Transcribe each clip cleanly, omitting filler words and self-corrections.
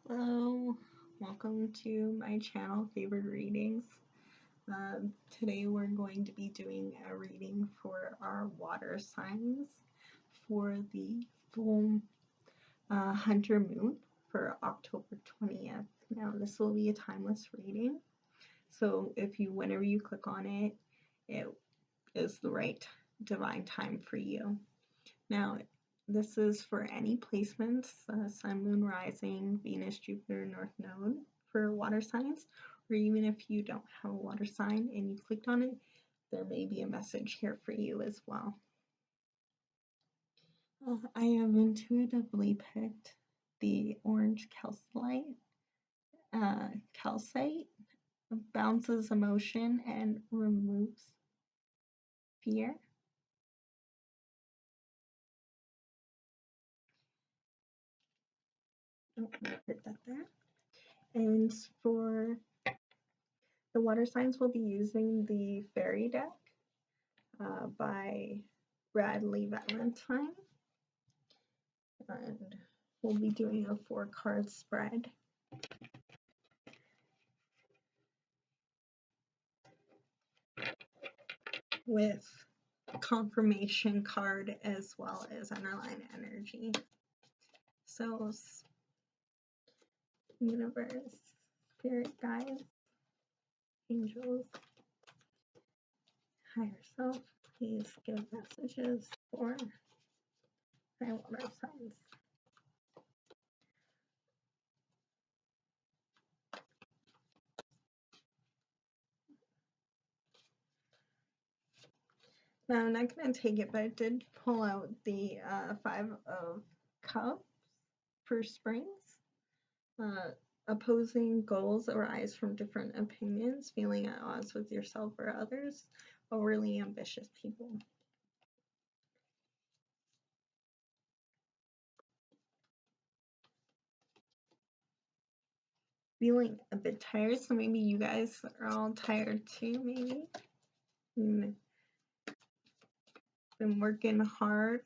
Hello, welcome to my channel, Favorite Readings. Today we're going to be doing a reading for our water signs for the full Hunter Moon for October 20th. Now this will be a timeless reading, so whenever you click on it, it is the right divine time for you. Now this is for any placements, Sun, Moon, Rising, Venus, Jupiter, North Node for water signs, or even if you don't have a water sign and you clicked on it, there may be a message here for you as well. I have intuitively picked the orange calcite, bounces emotion and removes fear. Oh, I'll put that there. And for the water signs, we'll be using the fairy deck by Radleigh Valentine. And we'll be doing a 4-card spread. With confirmation card as well as underline energy. So, universe, spirit guides, angels, higher self, please give messages for my water signs. Now, I'm not going to take it, but I did pull out the 5 of Cups for springs. Opposing goals arise from different opinions, feeling at odds with yourself or others, overly ambitious people. Feeling a bit tired, so maybe you guys are all tired too, maybe. Been working hard.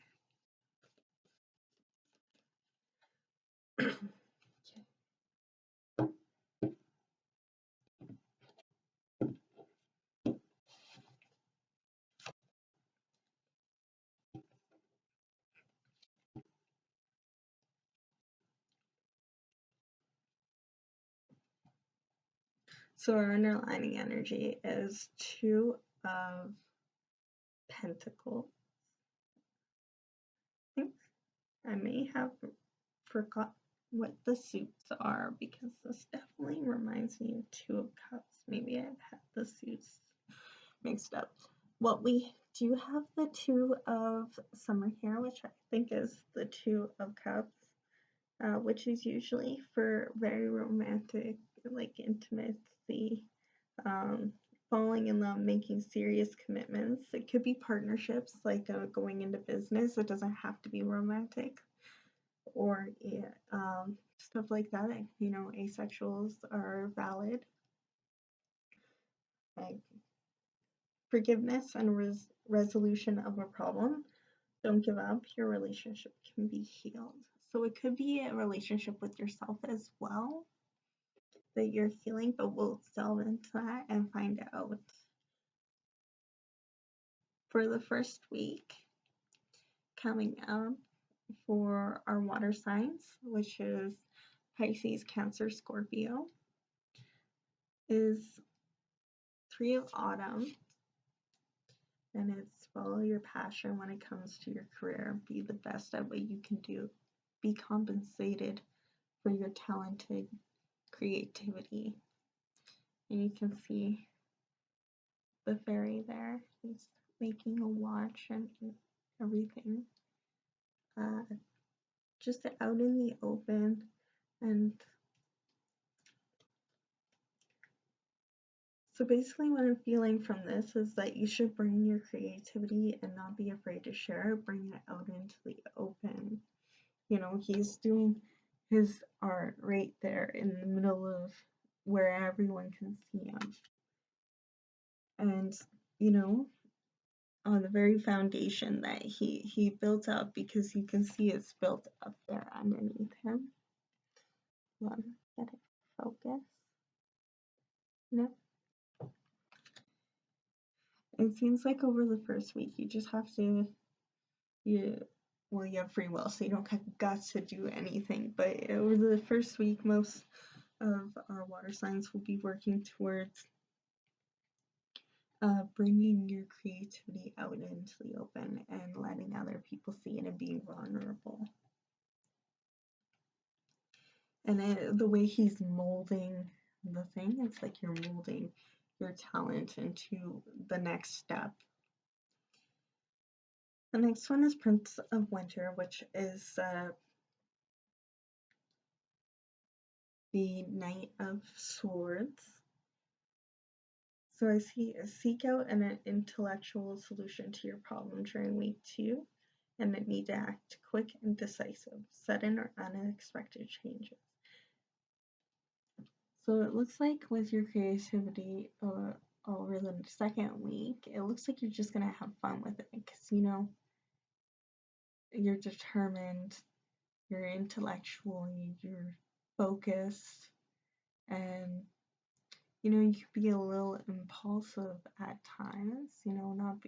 So our underlining energy is 2 of Pentacles. I think I may have forgot what the suits are because this definitely reminds me of 2 of Cups. Maybe I've had the suits mixed up. Well, we do have the 2 of Summer here, which I think is the 2 of Cups, which is usually for very romantic, like intimacy, falling in love, making serious commitments. It could be partnerships, like going into business. It doesn't have to be romantic, or stuff like that. You know, asexuals are valid. Like forgiveness and resolution of a problem. Don't give up. Your relationship can be healed. So it could be a relationship with yourself as well that you're healing, but we'll delve into that and find out. For the first week coming up for our water signs, which is Pisces, Cancer, Scorpio, is 3 of Autumn, and it's follow your passion when it comes to your career. Be the best at what you can do. Be compensated for your talented creativity. And you can see the fairy there. He's making a watch and everything. Just out in the open. And so basically what I'm feeling from this is that you should bring your creativity and not be afraid to share it. Bring it out into the open. You know, he's doing his art right there in the middle of where everyone can see him. And, you know, on the very foundation that he built up, because you can see it's built up there underneath him. Hold on, get it focus. No. It seems like over the first week you just have to you have free will, so you don't have guts to do anything. But over the first week, most of our water signs will be working towards bringing your creativity out into the open and letting other people see it and being vulnerable. And the way he's molding the thing, it's like you're molding your talent into the next step. The next one is Prince of Winter, which is the Knight of Swords. So I seek out an intellectual solution to your problem during week 2, and need to act quick and decisive, sudden or unexpected changes. So it looks like with your creativity over the second week, it looks like you're just gonna have fun with it because you're determined, you're intellectual, you're focused, and you could be a little impulsive at times, not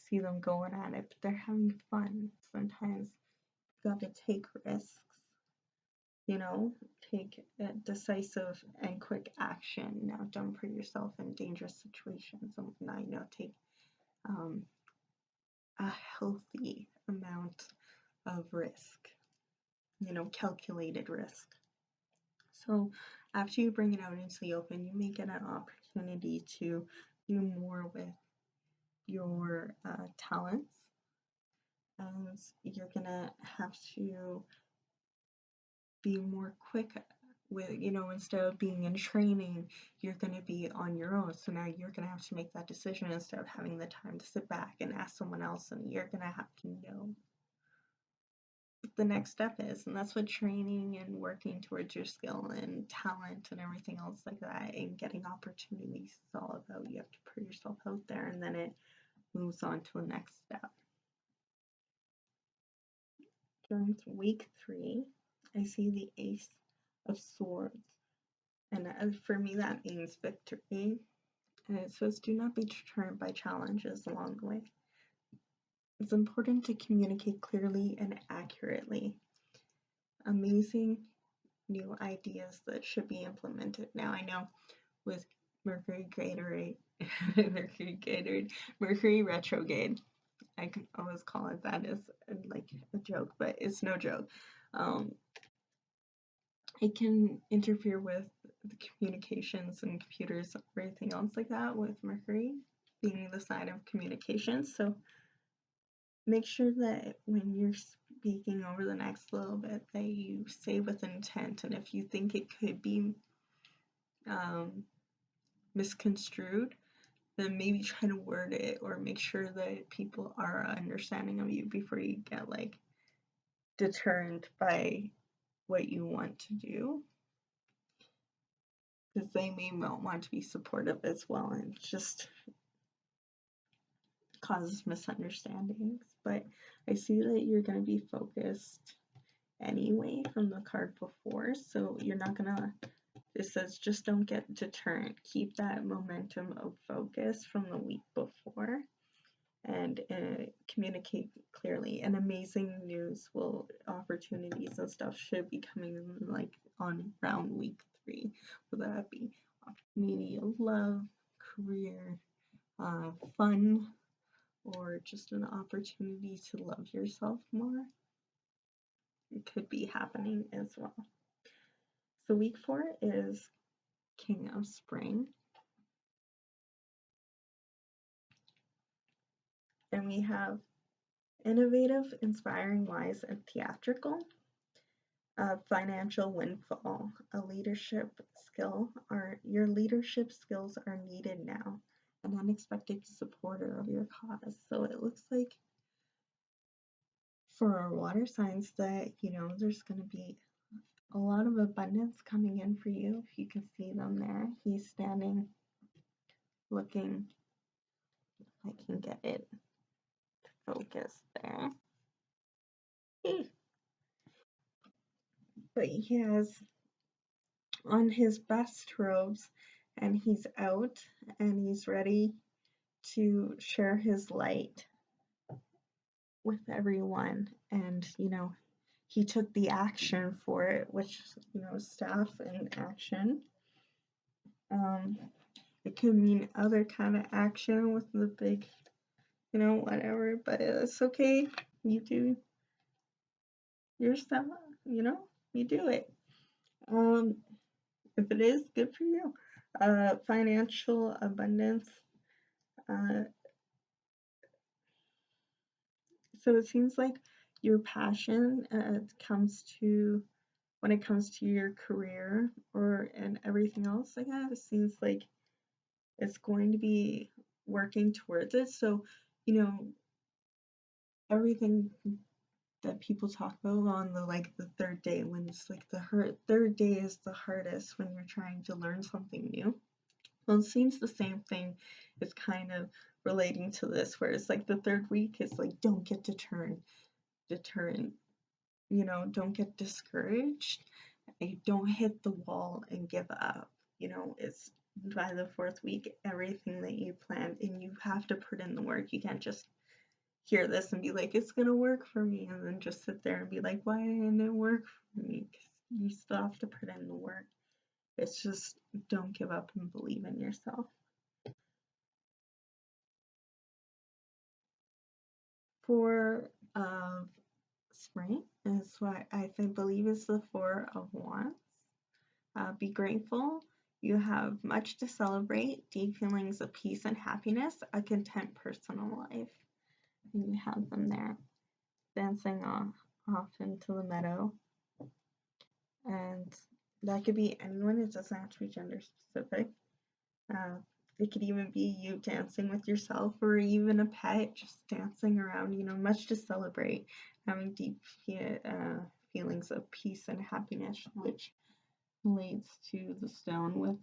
see them going at it, but they're having fun. Sometimes you got to take risks, take a decisive and quick action. Now, don't put yourself in dangerous situations. And now, take a healthy amount of risk, calculated risk. So after you bring it out into the open, you may get an opportunity to do more with your talents, and you're gonna have to be more quick with, instead of being in training, you're gonna be on your own. So now you're gonna have to make that decision instead of having the time to sit back and ask someone else, and you're gonna have to know what the next step is. And that's what training and working towards your skill and talent and everything else like that and getting opportunities is all about. You have to put yourself out there, and then it moves on to the next step. During week 3, I see the Ace of Swords, and for me that means victory. And it says, do not be deterred by challenges along the way. It's important to communicate clearly and accurately. Amazing new ideas that should be implemented. Now I know with Mercury retrograde, I can always call it that as like a joke, but it's no joke. It can interfere with the communications and computers, everything else like that, with Mercury being the sign of communication. So make sure that when you're speaking over the next little bit that you say with intent, and if you think it could be misconstrued, then maybe try to word it or make sure that people are understanding of you before you get like deterred by what you want to do, because they may not want to be supportive as well, and just causes misunderstandings. But I see that you're going to be focused anyway from the card before, so you're not gonna, it says just don't get deterred, keep that momentum of focus from the week before, and communicate clearly. And amazing news opportunities and stuff should be coming in like on around week 3, whether that be opportunity of love, career, fun, or just an opportunity to love yourself more. It could be happening as well. So week 4 is King of Spring. And we have innovative, inspiring, wise, and theatrical. Financial windfall, a leadership skill. Your leadership skills are needed now. An unexpected supporter of your cause. So it looks like for our water signs that, there's going to be a lot of abundance coming in for you. If you can see them there, he's standing looking, I can get it to focus there. But he has on his best robes, and he's out and he's ready to share his light with everyone. And he took the action for it, which staff in action. It could mean other kind of action with the big whatever, but it's okay. You do your stuff, you do it. If it is, good for you. Financial abundance. So it seems like your passion comes to when it comes to your career and everything else like that. It seems like it's going to be working towards it. So everything that people talk about on the third day, when it's like the third day is the hardest when you're trying to learn something new. Well, it seems the same thing is kind of relating to this, where it's like the third week is like, don't get deterrent, don't get discouraged. Don't hit the wall and give up. It's by the fourth week, everything that you planned, and you have to put in the work. You can't just hear this and be like, it's gonna work for me, and then just sit there and be like, why didn't it work for me? Because you still have to put in the work. It's just don't give up and believe in yourself. For spring is what I believe is the Four of Wands. Be grateful. You have much to celebrate, deep feelings of peace and happiness, a content personal life. And you have them there dancing off into the meadow. And that could be anyone, it doesn't have to be gender specific. It could even be you dancing with yourself, or even a pet just dancing around, much to celebrate, having deep feelings of peace and happiness, which relates to the stone with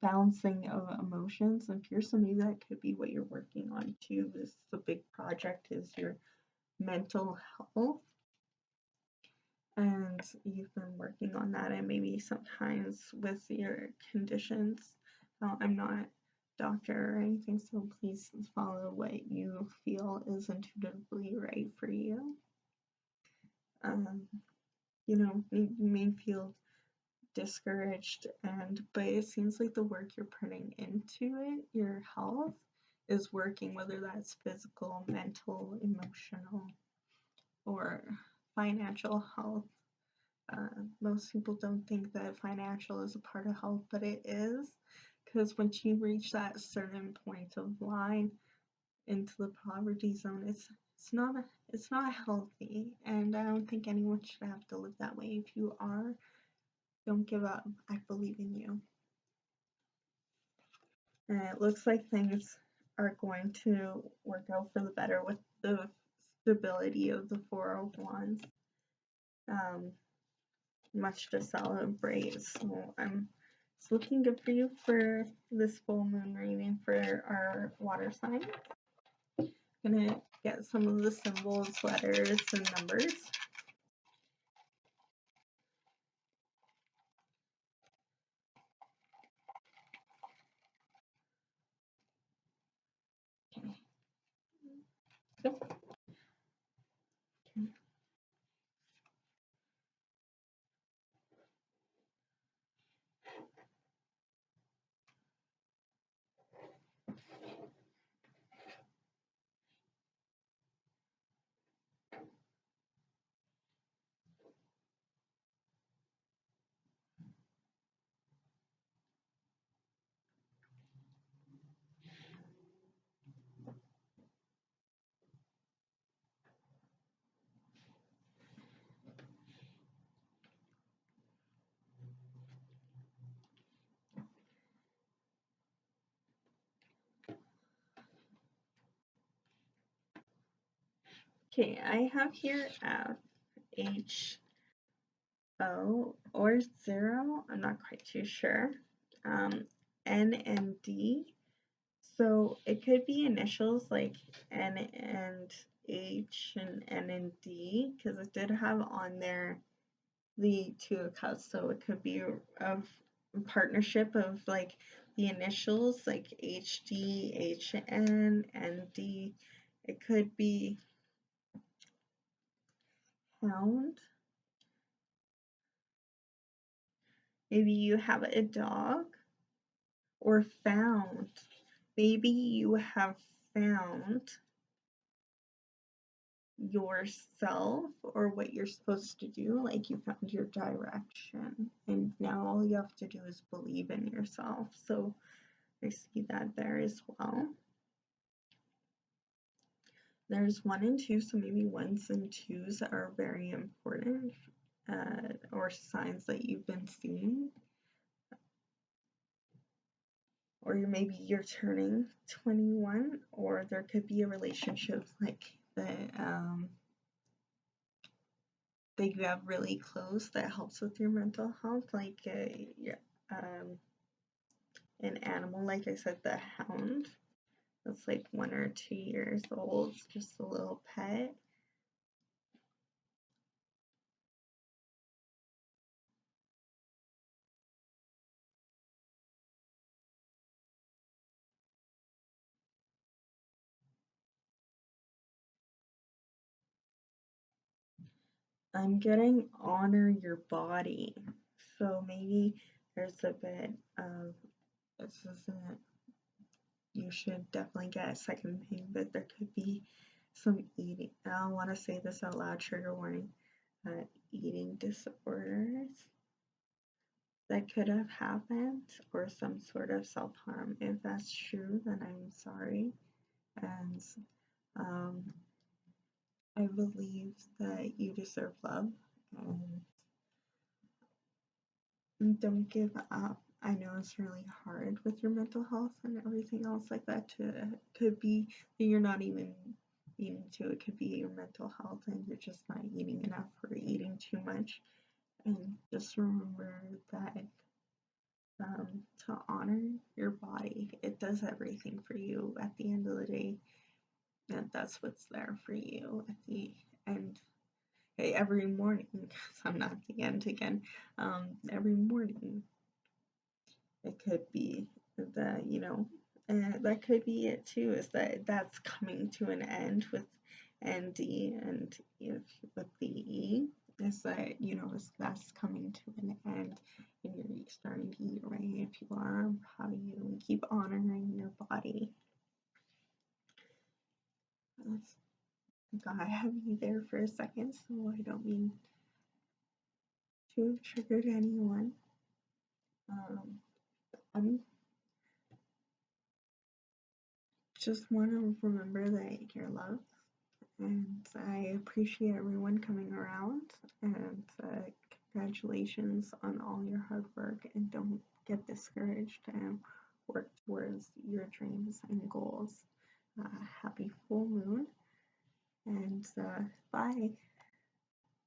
balancing of emotions and fear. So maybe that could be what you're working on too. The big project is your mental health, and you've been working on that, and maybe sometimes with your conditions. I'm not a doctor or anything, so please follow what you feel is intuitively right for you. You may feel discouraged, but it seems like the work you're putting into it, your health, is working, whether that's physical, mental, emotional, or financial health. Most people don't think that financial is a part of health, but it is, because once you reach that certain point of line into the poverty zone, it's not healthy, and I don't think anyone should have to live that way. If you are, don't give up. I believe in you. And it looks like things are going to work out for the better with the stability of the Four of Wands. Much to celebrate. So it's looking good for you for this full moon reading for our water sign. I'm gonna get some of the symbols, letters, and numbers. Okay. So, okay, I have here F, H, O, or 0. I'm not quite too sure. N and D. So it could be initials like N and H and N and D, because it did have on there the Two of Cups, so it could be a partnership of like the initials like HD, HN, and D. It could be Hound. Maybe you have a dog, or found. Maybe you have found yourself or what you're supposed to do, like you found your direction, and now all you have to do is believe in yourself. So I see that there as well. There's 1 and 2, so maybe 1s and 2s are very important, or signs that you've been seeing. Or maybe you're turning 21, or there could be a relationship like that you have really close that helps with your mental health, like an animal, like I said, the hound. That's like 1 or 2 years old, just a little pet. I'm getting honor your body. So maybe there's a bit of, this isn't, you should definitely get a second opinion, but there could be some eating, I don't want to say this out loud, trigger warning, eating disorders that could have happened, or some sort of self-harm. If that's true, then I'm sorry. And I believe that you deserve love, and don't give up. I know it's really hard with your mental health and everything else like that. Could be that you're not even eating too. It could be your mental health and you're just not eating enough or eating too much. And just remember that to honor your body. It does everything for you at the end of the day. And that's what's there for you at the end. Hey, every morning, because I'm not at the end again, every morning it could be that, that could be it too, is that that's coming to an end with ND, and if with the E, is that, that's coming to an end and you're starting to eat right. If you are, how you keep honoring your body. God, I have you there for a second, so I don't mean to have triggered anyone. I'm just want to remember that you're loved, and I appreciate everyone coming around, and congratulations on all your hard work, and don't get discouraged and work towards your dreams and goals. Happy full moon, and bye.